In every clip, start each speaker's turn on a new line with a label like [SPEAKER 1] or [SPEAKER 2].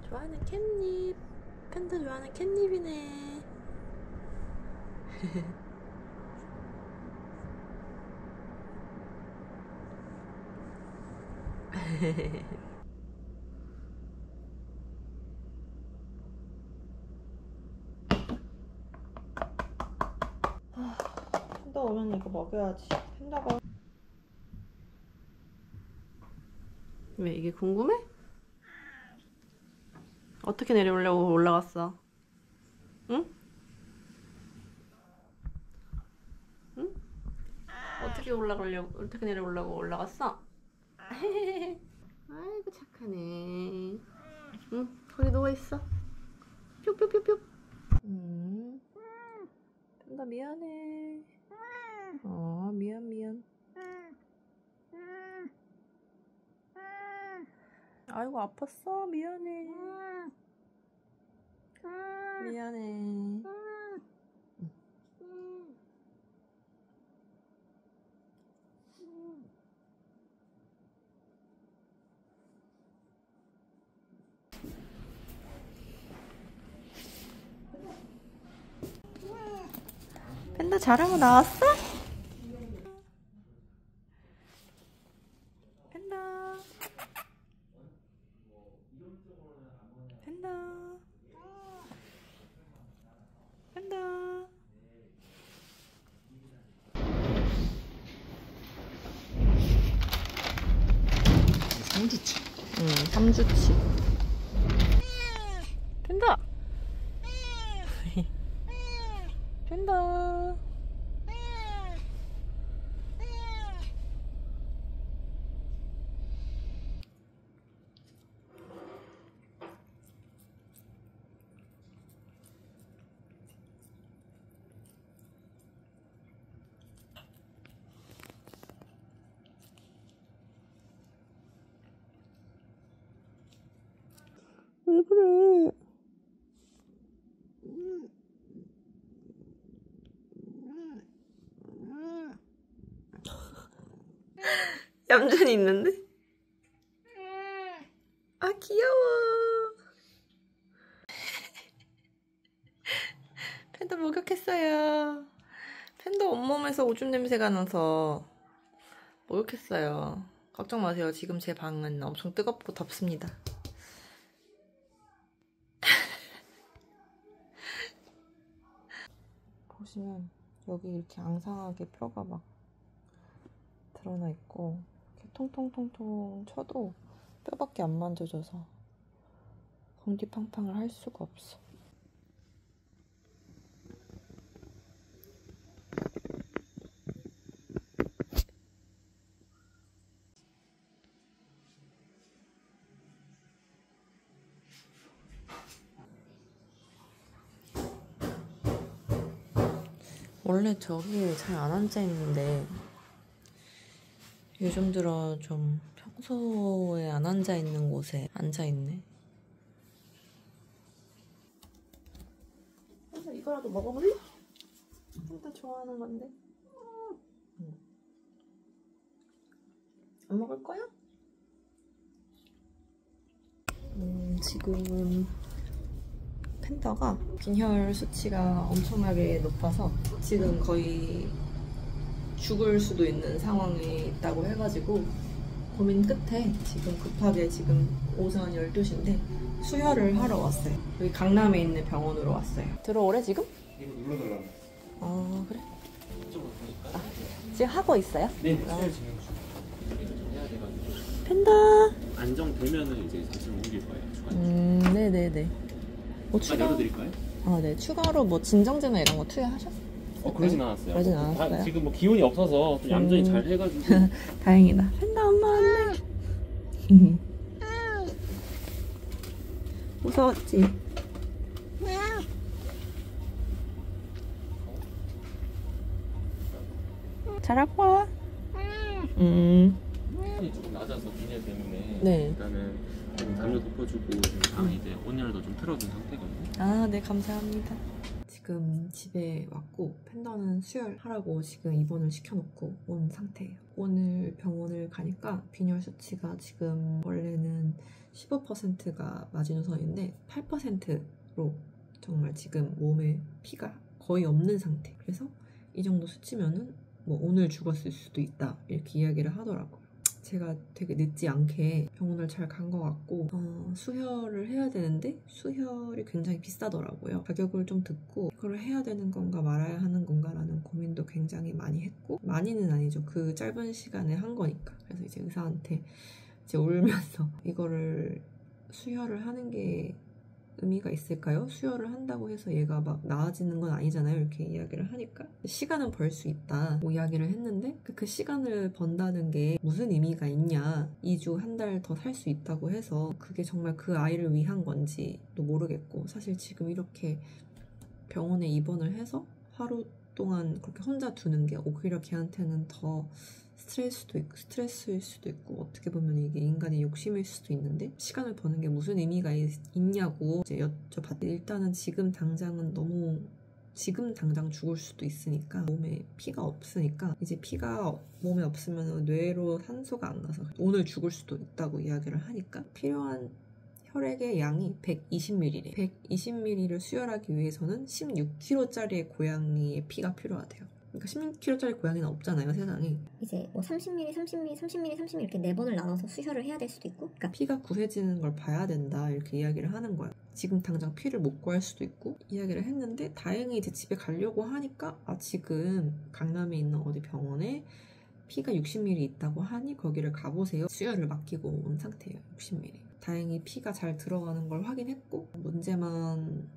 [SPEAKER 1] 좋아하는 캣닙. 팬더 좋아하는 캣닙이네. 팬더 오면 이거 먹여야지. 팬더가 왜 이게 궁금해? 어떻게 내려오려고 올라갔어? 응? 응? 어떻게 내려오려고 올라갔어? 아이고 착하네. 응, 거기 누워있어. 뿅뿅뿅뿅. 팬더 미안해. 미안. 아이고 아팠어. 미안해. 팬더 잘하고 나왔어? 팬더
[SPEAKER 2] 삼주치.
[SPEAKER 1] 3주치. 팬더 팬더 왜 그래? 얌전히 있는데? 아 귀여워. 팬더 목욕했어요. 팬더 온몸에서 오줌 냄새가 나서 목욕했어요. 걱정 마세요. 지금 제 방은 엄청 뜨겁고 덥습니다. 보시면 여기 이렇게 앙상하게 뼈가 막 드러나 있고 이렇게 통통통통 쳐도 뼈밖에 안 만져져서 공기팡팡을 할 수가 없어. 원래 저기에 잘 안 앉아있는데 요즘 들어 좀 평소에 안 앉아있는 곳에 앉아있네. 그래서 이거라도 먹어볼래? 팬더 좋아하는 건데. 안 먹을 거야? 지금 팬더가 빈혈 수치가 엄청나게 높아서 지금 거의 죽을 수도 있는 상황에 있다고 해가지고 고민 끝에 지금 급하게 지금 오전 12시인데 수혈을 하러 왔어요. 여기 강남에 있는 병원으로 왔어요. 들어오래 지금?
[SPEAKER 2] 이거 눌러달라고.
[SPEAKER 1] 그래? 지금 하고 있어요?
[SPEAKER 2] 네, 수혈 진행 중. 해야 돼가지고.
[SPEAKER 1] 팬더
[SPEAKER 2] 안정되면은 이제 사실 옮길 거예요. 추가.
[SPEAKER 1] 네네네. 뭐
[SPEAKER 2] 추가 열어드릴까요?
[SPEAKER 1] 네. 추가로 뭐 진정제나 이런 거 투여하셨어요?
[SPEAKER 2] 그러진 않았어요.
[SPEAKER 1] 그러진 않았어요?
[SPEAKER 2] 지금 뭐 기운이 없어서 좀 얌전히 잘 해가지고.
[SPEAKER 1] 다행이다. 팬더 엄마 왔네. 무서웠지? 잘하고 와.
[SPEAKER 2] 이 조금 낮아서 빈혈 때문에
[SPEAKER 1] 네.
[SPEAKER 2] 일단은 담요 덮어주고 지금 방에 이제 온열도 좀 틀어둔 상태거든요.
[SPEAKER 1] 네, 감사합니다. 지금 지금 집에 왔고 팬더는 수혈하라고 지금 입원을 시켜놓고 온 상태예요. 오늘 병원을 가니까 빈혈 수치가 지금 원래는 15%가 마지노선인데 8%로 정말 지금 몸에 피가 거의 없는 상태. 그래서 이 정도 수치면은 뭐 오늘 죽었을 수도 있다 이렇게 이야기를 하더라고요. 제가 되게 늦지 않게 병원을 잘 간 것 같고 수혈을 해야 되는데 수혈이 굉장히 비싸더라고요. 가격을 좀 듣고 이걸 해야 되는 건가 말아야 하는 건가라는 고민도 굉장히 많이 했고, 많이는 아니죠. 그 짧은 시간에 한 거니까. 그래서 이제 의사한테 이제 울면서 이거를 수혈을 하는 게 의미가 있을까요? 수혈을 한다고 해서 얘가 막 나아지는 건 아니잖아요. 이렇게 이야기를 하니까 시간은 벌 수 있다 뭐 이야기를 했는데, 그 시간을 번다는 게 무슨 의미가 있냐, 2주 한 달 더 살 수 있다고 해서 그게 정말 그 아이를 위한 건지도 모르겠고, 사실 지금 이렇게 병원에 입원을 해서 하루 동안 그렇게 혼자 두는 게 오히려 걔한테는 더 스트레스일 수도 있고, 어떻게 보면 이게 인간의 욕심일 수도 있는데 시간을 버는 게 무슨 의미가 있냐고 이제 여쭤봤더니, 일단은 지금 당장은 너무 지금 당장 죽을 수도 있으니까, 몸에 피가 없으니까, 이제 피가 몸에 없으면 뇌로 산소가 안 가서 오늘 죽을 수도 있다고 이야기를 하니까, 필요한 혈액의 양이 120ml래. 120ml를 수혈하기 위해서는 16kg짜리의 고양이의 피가 필요하대요. 그러니까 16kg짜리 고양이는 없잖아요, 세상에.
[SPEAKER 3] 이제 뭐 30ml, 30ml, 30ml, 30ml 이렇게 4번을 나눠서 수혈을 해야 될 수도 있고, 그러니까
[SPEAKER 1] 피가 구해지는 걸 봐야 된다 이렇게 이야기를 하는 거예요. 지금 당장 피를 못 구할 수도 있고 이야기를 했는데, 다행히 이제 집에 가려고 하니까 지금 강남에 있는 어디 병원에 피가 60ml 있다고 하니 거기를 가보세요. 수혈을 맡기고 온 상태예요. 60ml. 다행히 피가 잘 들어가는 걸 확인했고, 문제만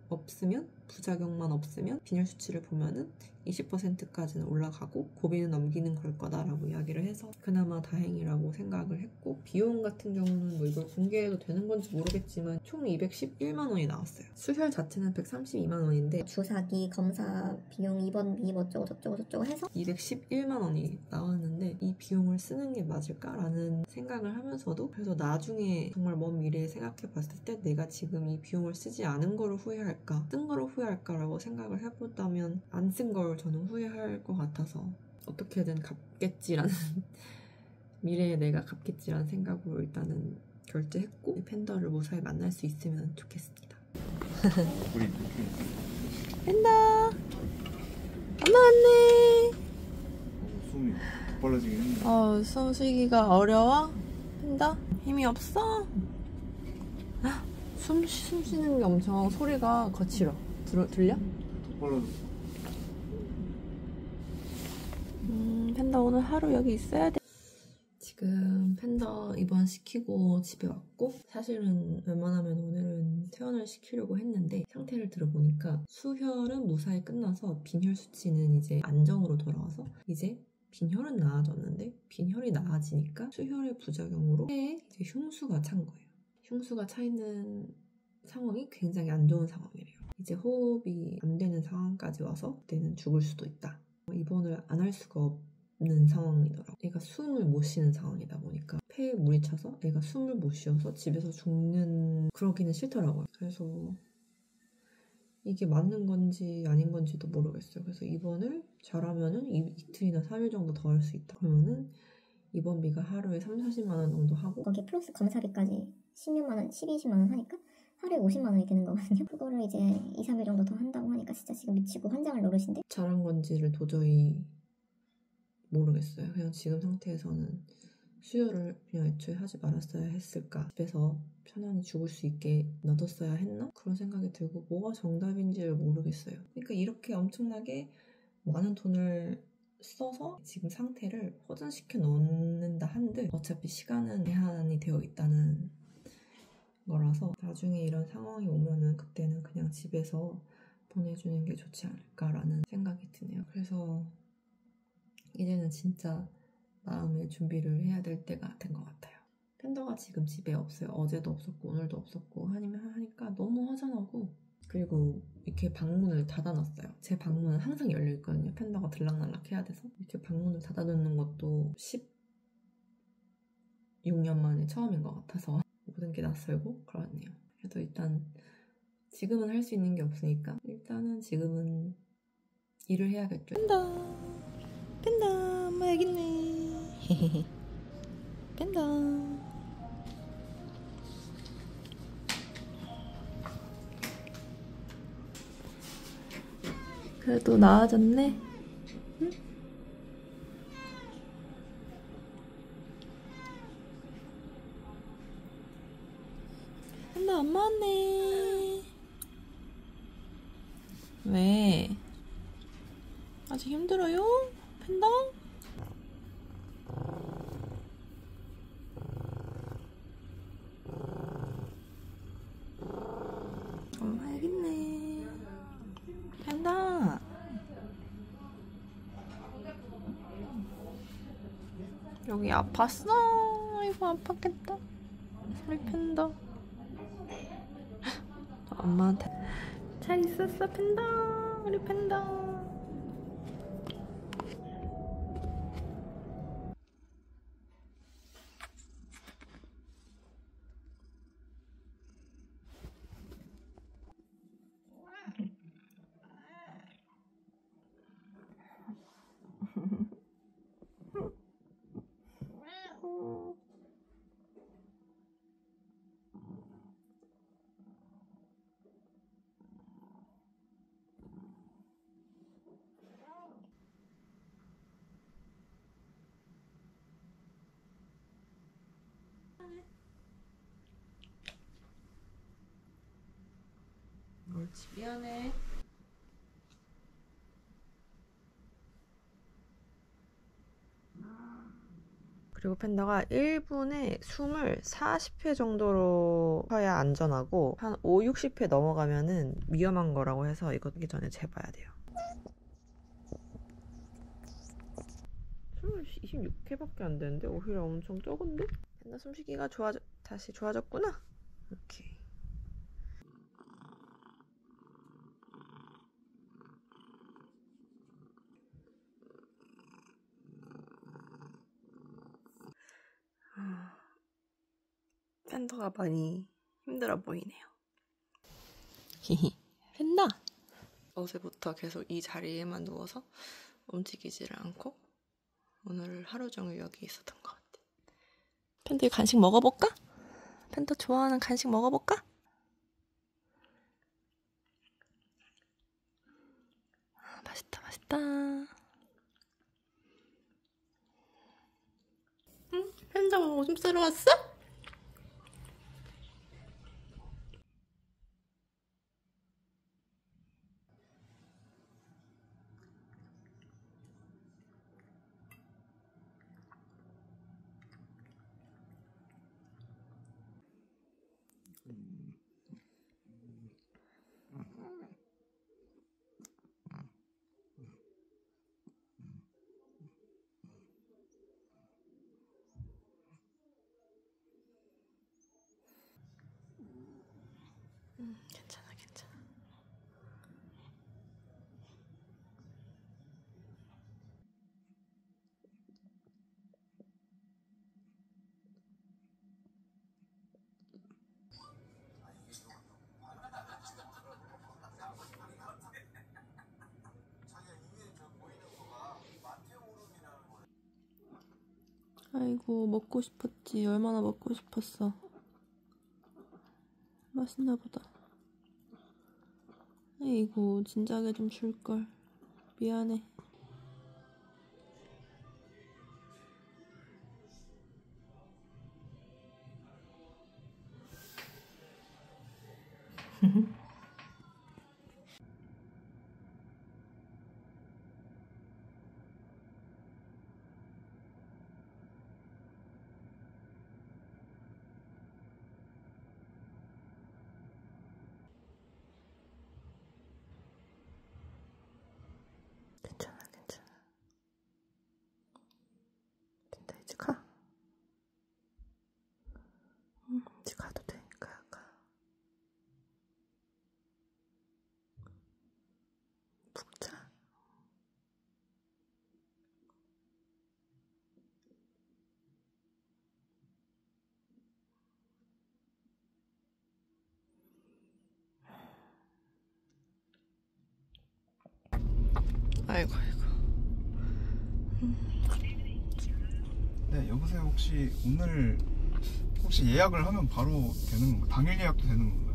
[SPEAKER 1] 없으면, 부작용만 없으면 빈혈 수치를 보면은 20%까지는 올라가고 고비는 넘기는 걸 거다라고 이야기를 해서 그나마 다행이라고 생각을 했고, 비용 같은 경우는 뭐 이걸 공개해도 되는 건지 모르겠지만 총 211만 원이 나왔어요. 수혈 자체는 132만 원인데
[SPEAKER 3] 주사기, 검사 비용, 입원비 뭐 어쩌고 저쩌고 해서
[SPEAKER 1] 211만 원이 나왔는데, 이 비용을 쓰는 게 맞을까라는 생각을 하면서도, 그래서 나중에 정말 먼 미래에 생각해 봤을 때 내가 지금 이 비용을 쓰지 않은 거를 후회할까, 쓴 거를 후회할까라고 생각을 해보다면 안 쓴 걸 저는 후회할 것 같아서, 어떻게든 갚겠지라는 미래에 내가 갚겠지라는 생각으로 일단은 결제했고, 팬더를 무사히 만날 수 있으면 좋겠습니다.
[SPEAKER 2] 우리
[SPEAKER 1] 팬더 엄마 왔네.
[SPEAKER 2] 숨이 빨라지긴 했네.
[SPEAKER 1] 숨 쉬기가 어려워? 팬더? 힘이 없어? 숨 쉬는 게 엄청 소리가 거칠어. 들려?
[SPEAKER 2] 더 빨라졌어.
[SPEAKER 1] 팬더 오늘 하루 여기 있어야 돼. 지금 팬더 입원시키고 집에 왔고, 사실은 웬만하면 오늘은 퇴원을 시키려고 했는데 상태를 들어보니까 수혈은 무사히 끝나서 빈혈 수치는 이제 안정으로 돌아와서 이제 빈혈은 나아졌는데, 빈혈이 나아지니까 수혈의 부작용으로 폐에 이제 흉수가 찬 거예요. 흉수가 차 있는 상황이 굉장히 안 좋은 상황이래요. 이제 호흡이 안 되는 상황까지 와서 그때는 죽을 수도 있다. 입원을 안 할 수가 없는 상황이더라고요. 애가 숨을 못 쉬는 상황이다 보니까 폐에 물이 차서 애가 숨을 못 쉬어서 집에서 죽는, 그러기는 싫더라고요. 그래서 이게 맞는 건지 아닌 건지도 모르겠어요. 그래서 입원을 잘하면은 이틀이나 3일 정도 더 할 수 있다. 그러면은 입원비가 하루에 30-40만 원 정도 하고,
[SPEAKER 3] 거기에 플러스 검사비까지 10몇만 원, 12-20만 원 하니까 하루에 50만 원이 되는 거거든요. 그거를 이제 2-3일 정도 더 한다고 하니까 진짜 지금 미치고 환장을 노릇인데,
[SPEAKER 1] 잘한 건지를 도저히 모르겠어요. 그냥 지금 상태에서는 수혈을 그냥 애초에 하지 말았어야 했을까, 집에서 편안히 죽을 수 있게 놔뒀어야 했나, 그런 생각이 들고, 뭐가 정답인지를 모르겠어요. 그러니까 이렇게 엄청나게 많은 돈을 써서 지금 상태를 호전시켜 놓는다 한들 어차피 시간은 제한이 되어 있다는 거라서, 나중에 이런 상황이 오면은 그때는 그냥 집에서 보내주는 게 좋지 않을까라는 생각이 드네요. 그래서 이제는 진짜 마음의 준비를 해야 될 때가 된 것 같아요. 팬더가 지금 집에 없어요. 어제도 없었고 오늘도 없었고 하니까 너무 허전하고, 그리고 이렇게 방문을 닫아놨어요. 제 방문은 항상 열려있거든요. 팬더가 들락날락 해야 돼서. 이렇게 방문을 닫아놓는 것도 16년 만에 처음인 것 같아서 모든 게 낯설고 그러네요. 그래도 일단 지금은 할 수 있는 게 없으니까 일단은 지금은 일을 해야겠죠. 팬다 팬다 엄마 여기 있네. 팬다 그래도 나아졌네. 응? 팬다 엄마 왔네. 왜? 아직 힘들어요? 팬다? 엄마 여기 있네. 팬다. 여기 아팠어? 아이고 아팠겠다. 우리 팬다. 엄마한테 잘 있었어 팬다. 우리 팬다. 옳지 미안해. 그리고 팬더가 1분에 숨을 40회 정도로 쉬어야 안전하고 한 5, 60회 넘어가면은 위험한 거라고 해서 이거 하기 전에 재봐야 돼요. 숨을 26회밖에 안 되는데 오히려 엄청 적은데? 팬더 숨쉬기가 다시 좋아졌구나. 오케이. 팬더가 많이 힘들어 보이네요. 히히. 팬더! 어제부터 계속 이 자리에만 누워서 움직이지를 않고 오늘 하루 종일 여기 있었던 것 같아. 팬더 간식 먹어볼까? 팬더 좋아하는 간식 먹어볼까? 맛있다 맛있다. 응? 팬더 오줌 싸러 왔어? 괜찮아 괜찮아. 아이고 먹고 싶었지. 얼마나 먹고 싶었어. 맛있나 보다. 아이고 진작에 좀 줄걸. 미안해. 괜찮아 괜찮아. 팬더 이제 가. 응 이제 가도 돼. 가. 아이고 아이고.
[SPEAKER 2] 네, 여보세요. 혹시 오늘 예약을 하면 바로 되는 건가요? 당일 예약도 되는 건가요?